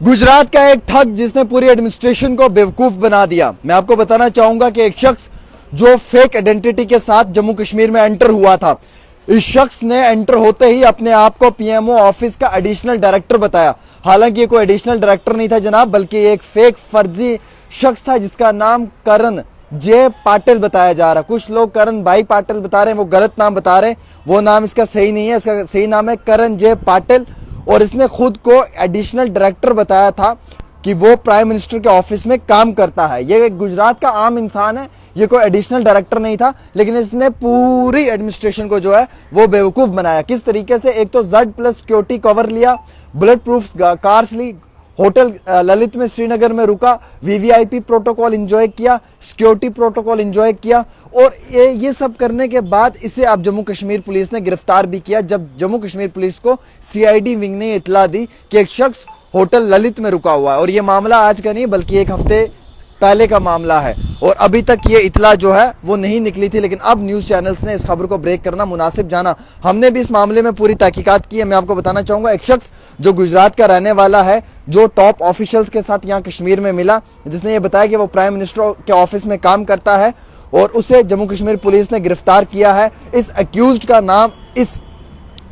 गुजरात का एक ठग जिसने पूरी एडमिनिस्ट्रेशन को बेवकूफ बना दिया। मैं आपको बताना चाहूंगा कि एक शख्स जो फेक आइडेंटिटी के साथ जम्मू कश्मीर में एंटर हुआ था, इस शख्स ने एंटर होते ही अपने आप को पीएमओ ऑफिस का एडिशनल डायरेक्टर बताया। हालांकि ये कोई एडिशनल डायरेक्टर नहीं था जनाब, बल्कि एक फेक फर्जी शख्स था जिसका नाम करण जे पाटिल बताया जा रहा। कुछ लोग करण भाई पाटिल बता रहे हैं, वो गलत नाम बता रहे हैं। वो नाम इसका सही नहीं है, इसका सही नाम है करण जे पाटिल। और इसने खुद को एडिशनल डायरेक्टर बताया था कि वो प्राइम मिनिस्टर के ऑफिस में काम करता है। ये गुजरात का आम इंसान है, ये कोई एडिशनल डायरेक्टर नहीं था, लेकिन इसने पूरी एडमिनिस्ट्रेशन को जो है वो बेवकूफ बनाया। किस तरीके से? एक तो Z+ सिक्योरिटी कवर लिया, बुलेट प्रूफ कार्स ली, होटल ललित में श्रीनगर में रुका, VVIP प्रोटोकॉल एंजॉय किया, सिक्योरिटी प्रोटोकॉल एंजॉय किया। और ये सब करने के बाद इसे अब जम्मू कश्मीर पुलिस ने गिरफ्तार भी किया, जब जम्मू कश्मीर पुलिस को CID विंग ने इतला दी कि एक शख्स होटल ललित में रुका हुआ है। और ये मामला आज का नहीं बल्कि एक हफ्ते पहले का मामला है, और अभी तक ये इतला जो है वो नहीं निकली थी। लेकिन अब न्यूज़ चैनल्स ने इस खबर को ब्रेक करना मुनासिब जाना। हमने भी इस मामले में पूरी तहकीकात की है। मैं आपको बताना चाहूँगा, एक शख्स जो गुजरात का रहने वाला है, जो टॉप ऑफिशियल्स के साथ यहाँ कश्मीर में मिला, जिसने ये बताया कि वो प्राइम मिनिस्टर के ऑफिस में काम करता है, और उसे जम्मू कश्मीर पुलिस ने गिरफ्तार किया है। इस अक्यूज्ड का नाम, इस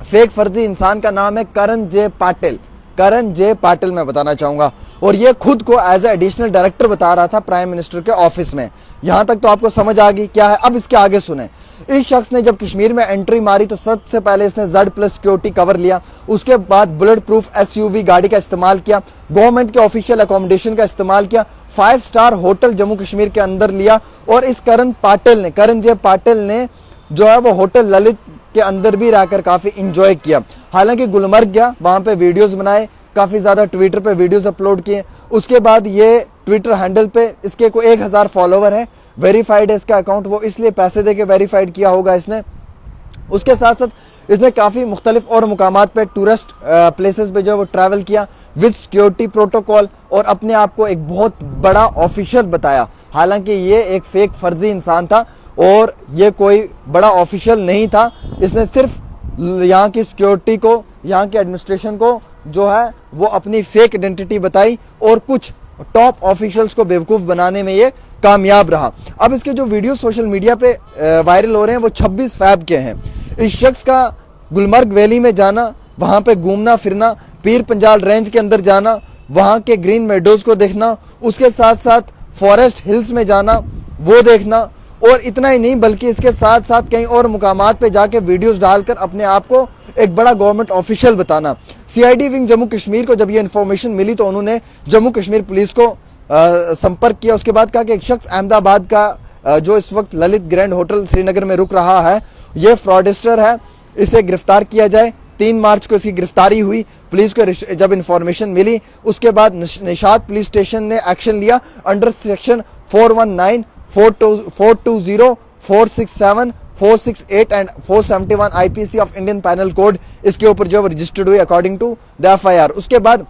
फेक फर्जी इंसान का नाम है करण जे पाटिल। करण जे पाटिल मैं बताना चाहूंगा, और ये खुद को एज ए एडिशनल डायरेक्टर बता रहा था प्राइम मिनिस्टर के ऑफिस में। यहां तक तो आपको समझ आ गई क्या है। अब इसके आगे सुने। इस शख्स ने जब कश्मीर में एंट्री मारी तो सबसे पहले इसने Z+ सिक्योरिटी कवर लिया, उसके बाद बुलेट प्रूफ SUV गाड़ी का इस्तेमाल किया, गवर्नमेंट के ऑफिशियल अकोमोडेशन का इस्तेमाल किया, 5 स्टार होटल जम्मू कश्मीर के अंदर लिया। और इस करण जे पाटिल ने जो है वो होटल ललित के अंदर भी रहकर काफी इंजॉय किया। हालांकि गुलमर्ग गया, वहां पे वीडियोस बनाए, काफी ज्यादा ट्विटर पे वीडियोस अपलोड किए। उसके बाद ये ट्विटर हैंडल पे इसके को 1000 फॉलोवर है, वेरीफाइड है इसका अकाउंट। वो इसलिए पैसे देके वेरीफाइड किया होगा इसने। उसके साथ साथ इसने काफी मुख्तलिफ और मुकामात पे टूरिस्ट प्लेसेस पे जो है वो ट्रैवल किया विद सिक्योरिटी प्रोटोकॉल, और अपने आप को एक बहुत बड़ा ऑफिशियल बताया। हालांकि ये एक फेक फर्जी इंसान था और ये कोई बड़ा ऑफिशियल नहीं था। इसने सिर्फ यहाँ की सिक्योरिटी को, यहाँ के एडमिनिस्ट्रेशन को जो है वो अपनी फेक आइडेंटिटी बताई, और कुछ टॉप ऑफिशियल्स को बेवकूफ बनाने में ये कामयाब रहा। अब इसके जो वीडियो सोशल मीडिया पे वायरल हो रहे हैं वो 26 फ़रवरी के हैं। इस शख्स का गुलमर्ग वैली में जाना, वहाँ पे घूमना फिरना, पीर पंजाल रेंज के अंदर जाना, वहाँ के ग्रीन मेडोज को देखना, उसके साथ साथ फॉरेस्ट हिल्स में जाना, वो देखना, और इतना ही नहीं बल्कि इसके साथ साथ कई और मुकामात पे जाके वीडियोस डालकर अपने आप को एक बड़ा गवर्नमेंट ऑफिशियल बताना। CID विंग जम्मू कश्मीर को जब ये इन्फॉर्मेशन मिली तो उन्होंने जम्मू कश्मीर पुलिस को संपर्क किया। उसके बाद कहा कि एक शख्स अहमदाबाद का जो इस वक्त ललित ग्रैंड होटल श्रीनगर में रुक रहा है, ये फ्रॉडस्टर है, इसे गिरफ्तार किया जाए। 3 मार्च को इसकी गिरफ्तारी हुई। पुलिस को जब इन्फॉर्मेशन मिली उसके बाद निशात पुलिस स्टेशन ने एक्शन लिया under section 419, 420, 467, 468 and 471 IPC of Indian panel code इसके ऊपर जो है रजिस्टर्ड हुई अकॉर्डिंग टू द FIR। उसके बाद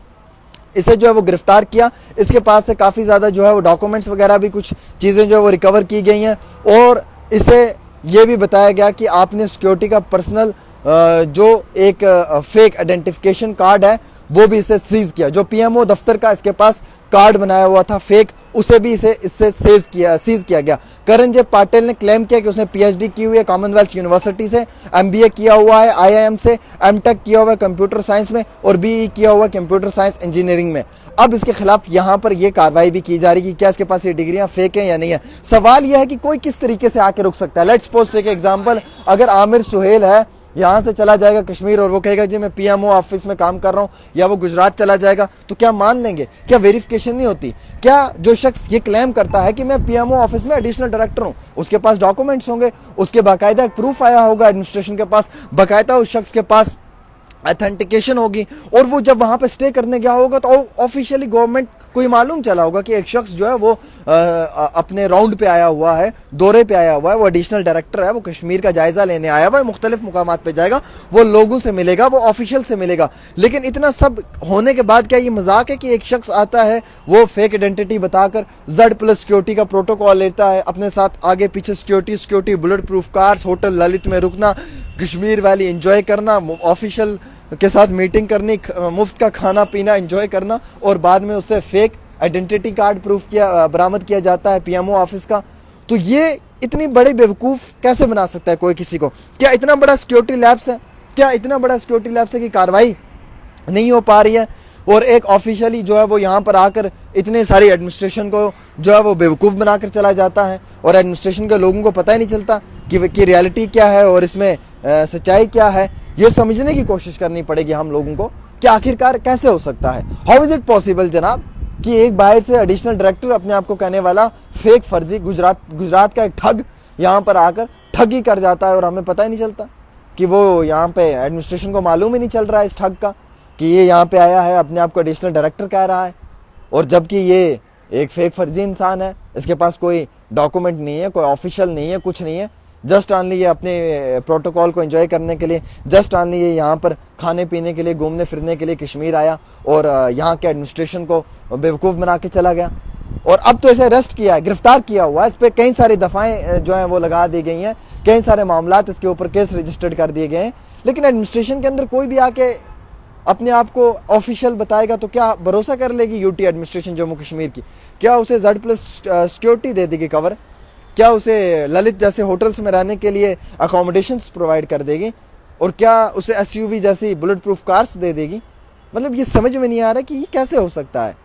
इसे जो है वो गिरफ्तार किया। इसके पास से काफ़ी ज़्यादा जो है वो डॉक्यूमेंट्स वगैरह भी कुछ चीज़ें जो है वो रिकवर की गई हैं, और इसे ये भी बताया गया कि आपने सिक्योरिटी का पर्सनल जो एक फेक आइडेंटिफिकेशन कार्ड है वो भी इसे सीज किया। जो PMO दफ्तर का इसके पास कार्ड बनाया हुआ था फेक, उसे भी इससे सीज किया गया। करण जे पाटिल ने क्लेम किया कि उसने PhD की हुई है कॉमनवेल्थ यूनिवर्सिटी से, MBA किया हुआ है IIM से, MTech किया हुआ है कंप्यूटर साइंस में, और BE किया हुआ है कंप्यूटर साइंस इंजीनियरिंग में। अब इसके खिलाफ यहाँ पर यह कार्रवाई भी की जा रही है कि क्या इसके पास ये डिग्रियां फेक हैं या नहीं है। सवाल यह है कि कोई किस तरीके से आके रुक सकता है। लेट्स सपोज टेक एग्जांपल, अगर आमिर सुहेल है यहाँ से चला जाएगा कश्मीर और वो कहेगा जी मैं PMO ऑफिस में काम कर रहा हूँ, या वो गुजरात चला जाएगा, तो क्या मान लेंगे? क्या वेरिफिकेशन नहीं होती? क्या जो शख्स ये क्लेम करता है कि मैं PMO ऑफिस में एडिशनल डायरेक्टर हूँ, उसके पास डॉक्यूमेंट्स होंगे, उसके बाकायदा एक प्रूफ आया होगा एडमिनिस्ट्रेशन के पास, बाकायदा उस शख्स के पास ऑथेंटिकेशन होगी, और वो जब वहां पे स्टे करने गया होगा तो ऑफिशियली गवर्नमेंट को ही मालूम चला होगा कि एक शख्स जो है वो अपने राउंड पे आया हुआ है, दौरे पे आया हुआ है, वो एडिशनल डायरेक्टर है, वो कश्मीर का जायजा लेने आया हुआ है, मुख्तलिफ मुकामात पे जाएगा, वो लोगों से मिलेगा, वो ऑफिशियल से मिलेगा। लेकिन इतना सब होने के बाद क्या ये मजाक है कि एक शख्स आता है, वो फेक आइडेंटिटी बताकर Z+ सिक्योरिटी का प्रोटोकॉल लेता है, अपने साथ आगे पीछे security, bullet proof cars, hotel Lalit में रुकना, कश्मीर वैली एंजॉय करना, ऑफिशियल के साथ मीटिंग करनी, मुफ्त का खाना पीना एंजॉय करना, और बाद में उससे फेक आइडेंटिटी कार्ड प्रूफ बरामद किया जाता है PMO ऑफिस का। तो ये इतनी बड़ी बेवकूफ़ कैसे बना सकता है कोई किसी को? क्या इतना बड़ा सिक्योरिटी लैब्स है? क्या इतना बड़ा सिक्योरिटी लैब्स है कि कार्रवाई नहीं हो पा रही है? और एक ऑफिशियली जो है वो यहाँ पर आकर इतने सारी एडमिनिस्ट्रेशन को जो है वो बेवकूफ़ बनाकर चला जाता है, और एडमिनिस्ट्रेशन के लोगों को पता ही नहीं चलता कि रियलिटी क्या है और इसमें सच्चाई क्या है। ये समझने की कोशिश करनी पड़ेगी हम लोगों को कि आखिरकार कैसे हो सकता है। हाउ इज़ इट पॉसिबल जनाब कि एक बाहर से एडिशनल डायरेक्टर अपने आप को कहने वाला फेक फर्जी गुजरात का एक ठग यहाँ पर आकर ठगी कर जाता है, और हमें पता ही नहीं चलता कि वो यहाँ पे एडमिनिस्ट्रेशन को मालूम ही नहीं चल रहा है इस ठग का कि ये यहाँ पे आया है, अपने आप को एडिशनल डायरेक्टर कह रहा है, और जबकि ये एक फेक फर्जी इंसान है, इसके पास कोई डॉक्यूमेंट नहीं है, कोई ऑफिशियल नहीं है, कुछ नहीं है। जस्ट ऑनली ये अपने प्रोटोकॉल को एंजॉय करने के लिए, जस्ट ऑनली ये यहाँ पर खाने पीने के लिए, घूमने फिरने के लिए कश्मीर आया, और यहाँ के एडमिनिस्ट्रेशन को बेवकूफ़ बना के चला गया। और अब तो इसे अरेस्ट किया है, गिरफ्तार किया हुआ है, इस पर कई सारी दफ़ाएं जो हैं वो लगा दी गई हैं, कई सारे मामलात इसके ऊपर केस रजिस्टर्ड कर दिए गए हैं। लेकिन एडमिनिस्ट्रेशन के अंदर कोई भी आके अपने आप को ऑफिशियल बताएगा तो क्या भरोसा कर लेगी UT एडमिनिस्ट्रेशन जम्मू कश्मीर की? क्या उसे Z+ सिक्योरिटी दे देगी कवर? क्या उसे ललित जैसे होटल्स में रहने के लिए अकोमोडेशंस प्रोवाइड कर देगी? और क्या उसे SUV जैसी बुलेट प्रूफ कार्स दे देगी? मतलब ये समझ में नहीं आ रहा कि ये कैसे हो सकता है,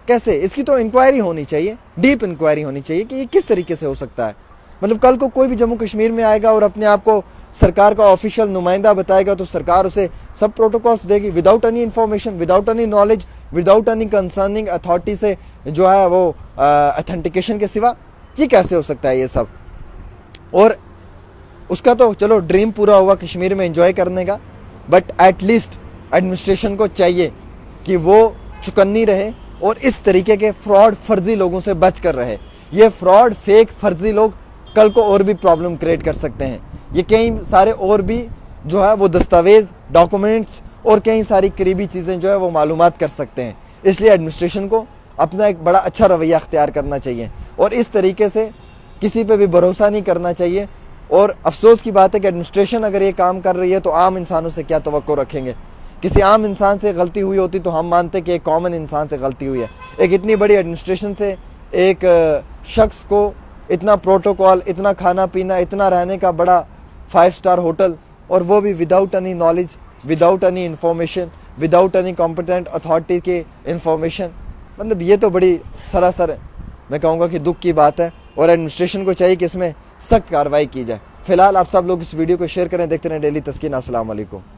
कैसे? इसकी तो इंक्वायरी होनी चाहिए, डीप इंक्वायरी होनी चाहिए कि ये किस तरीके से हो सकता है। मतलब कल को कोई भी जम्मू कश्मीर में आएगा और अपने आप को सरकार का ऑफिशियल नुमाइंदा बताएगा तो सरकार उसे सब प्रोटोकॉल्स देगी without any information, without any knowledge, without any concerning authority से जो है वो ऑथेंटिकेशन के सिवा। ये कैसे हो सकता है ये सब? और उसका तो चलो ड्रीम पूरा हुआ कश्मीर में एंजॉय करने का, बट एटलीस्ट एडमिनिस्ट्रेशन को चाहिए कि वो चुकन्नी रहे और इस तरीके के फ्रॉड फर्जी लोगों से बच कर रहे। ये फ्रॉड फेक फर्जी लोग कल को और भी प्रॉब्लम क्रिएट कर सकते हैं। ये कई सारे और भी जो है वो दस्तावेज, डॉक्यूमेंट्स और कई सारी करीबी चीज़ें जो है वो मालूमात कर सकते हैं। इसलिए एडमिनिस्ट्रेशन को अपना एक बड़ा अच्छा रवैया अख्तियार करना चाहिए और इस तरीके से किसी पे भी भरोसा नहीं करना चाहिए। और अफसोस की बात है कि एडमिनिस्ट्रेशन अगर ये काम कर रही है तो आम इंसानों से क्या तवक्को रखेंगे? किसी आम इंसान से गलती हुई होती तो हम मानते कि एक कॉमन इंसान से गलती हुई है। एक इतनी बड़ी एडमिनिस्ट्रेशन से एक शख्स को इतना प्रोटोकॉल, इतना खाना पीना, इतना रहने का बड़ा 5 स्टार होटल, और वो भी without any knowledge, without any information, without any competent authority के इंफॉर्मेशन। मतलब ये तो बड़ी सरासर मैं कहूँगा कि दुख की बात है और एडमिनिस्ट्रेशन को चाहिए कि इसमें सख्त कार्रवाई की जाए। फिलहाल आप सब लोग इस वीडियो को शेयर करें। देखते रहें डेली तस्कीन। अस्सलाम वालेकुम।